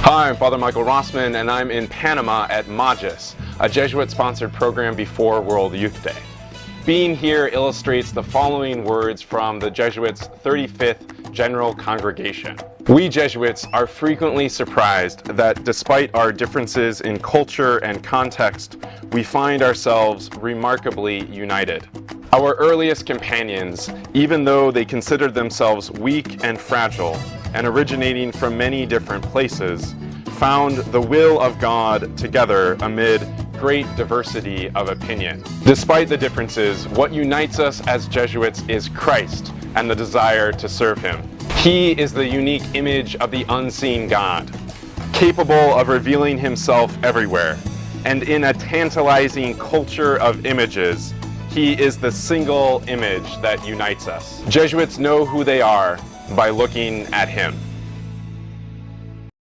Hi, I'm Father Michael Rossman, and I'm in Panama at MAGIS, a Jesuit-sponsored program before World Youth Day. Being here illustrates the following words from the Jesuits' 35th General Congregation. We Jesuits are frequently surprised that despite our differences in culture and context, we find ourselves remarkably united. Our earliest companions, even though they considered themselves weak and fragile, and originating from many different places, found the will of God together amid great diversity of opinion. Despite the differences, what unites us as Jesuits is Christ and the desire to serve Him. He is the unique image of the unseen God, capable of revealing Himself everywhere, and in a tantalizing culture of images, He is the single image that unites us. Jesuits know who they are by looking at Him.